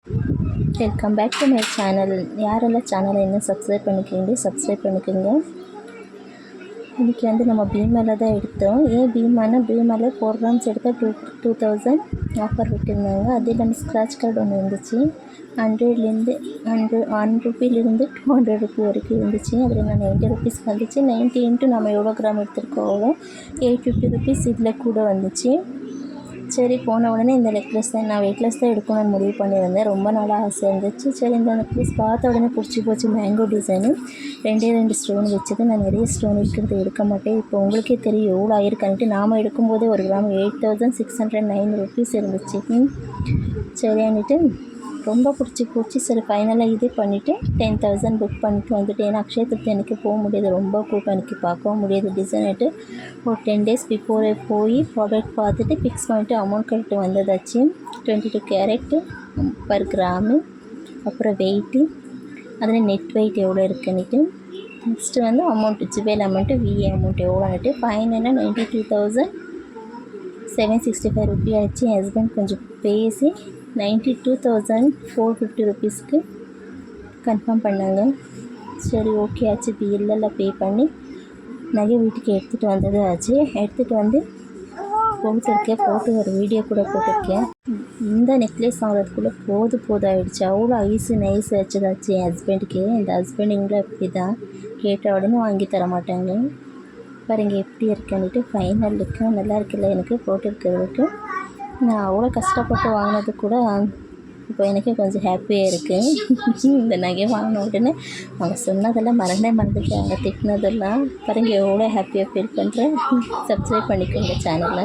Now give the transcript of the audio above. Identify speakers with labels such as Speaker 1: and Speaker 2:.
Speaker 1: Welcome back to my channel. யாரெல்லாம் சேனலை இன்னும் சப்ஸ்கிரைப் பண்ணிக்கோங்க. இன்றைக்கி வந்து நம்ம பீமாவில் தான் எடுத்தோம். ஏன் பீமாவில் 4 கிராம்ஸ் எடுத்தால் 2000 ஆஃபர் விட்டுருந்தாங்க. அதே நம்ம ஸ்க்ராட்ச் கார்டு ஒன்று இருந்துச்சு. 100 ருபீலேருந்து 200 ருபி வரைக்கும் இருந்துச்சு. அதில் நான் 90 ருபீஸ் வந்துச்சு. 90 இன்ட்டு நம்ம எவ்வளோ கிராம் எடுத்துருக்கோம் அவ்வளோ 850 ருபீஸ் இதில் கூட வந்துச்சு. சரி, போன உடனே இந்த நெக்லஸ் தான் நான் வெயிட்லெஸ் தான் எடுக்கணும்னு முடிவு பண்ணியிருந்தேன். ரொம்ப நாளாக ஆசை இருந்துச்சு. சரி, இந்த நெக்லஸ் பார்த்த உடனே பிடிச்சி போச்சு. மேங்கோ டிசைனு 2 ஸ்டோன் வச்சது. நான் நிறைய ஸ்டோன் இருக்கிறது எடுக்க மாட்டேன். இப்போ உங்களுக்கே தெரியும் எவ்வளோ ஆயிருக்கான்ட்டு. நாம் எடுக்கும்போதே ஒரு கிராம் 8609 ருபீஸ் இருந்துச்சு. சரின்னுட்டு ரொம்ப பிடிச்சி போச்சு. சரி, ஃபைனலாக இதே பண்ணிவிட்டு 10,000 புக் பண்ணிட்டு வந்துட்டு. ஏன்னா அக்ஷய திருப்தி எனக்கு போக முடியாது, ரொம்ப கூட்டம் எனக்கு பார்க்கவும் முடியாது. டிசைன்ட்டு ஒரு 10 டேஸ் பிஃபோரே போய் ப்ராடக்ட் பார்த்துட்டு ஃபிக்ஸ் பண்ணிவிட்டு அமௌண்ட் கட்டிட்டு வந்ததாச்சு. 22 கேரட்டு பர் கிராமு. அப்புறம் வெயிட்டு, அதில் நெட் வெயிட் எவ்வளோ இருக்குன்னுட்டு. நெக்ஸ்ட்டு வந்து amount, jewel amount, VA amount எவ்வளோன்னுட்டு. ஃபைனலாக 92,765 ருபி ஆச்சு. என் ஹஸ்பண்ட் கொஞ்சம் பேசி 92,450 ருபீஸ்க்கு கன்ஃபார்ம் பண்ணாங்க. சரி, ஓகே ஆச்சு. பில்லெல்லாம் பே பண்ணி நகை வீட்டுக்கு எடுத்துகிட்டு வந்தது ஆச்சு. எடுத்துகிட்டு வந்து போட்டு ஒரு வீடியோ கூட போட்டிருக்கேன். இந்த நெக்லஸ் வாங்குறதுக்குள்ளே போதும் ஆகிடுச்சு. அவ்வளோ நைஸ் வச்சதாச்சு என் ஹஸ்பண்டுக்கு. இந்த ஹஸ்பண்டுங்களும் அப்படி தான், கேட்ட உடனே வாங்கி தர மாட்டாங்க. பாருங்க எப்படி இருக்குன்னுட்டு. ஃபைனல் லுக்கு நல்லா இருக்குல்ல எனக்கு போட்டிருக்கிறதுக்கு. நான் அவ்வளோ கஷ்டப்பட்டு வாங்கினது கூட இப்போ எனக்கே கொஞ்சம் ஹாப்பியாக இருக்குது. இந்த நகை வாங்கின உடனே அவங்க சொன்னதெல்லாம் மறந்துட்டேன். அவங்க திட்டினதெல்லாம் பாருங்கள் எவ்வளோ ஹாப்பியாக ஃபீல் பண்ணுறேன். சப்ஸ்கிரைப் பண்ணிக்கோங்க சேனலை.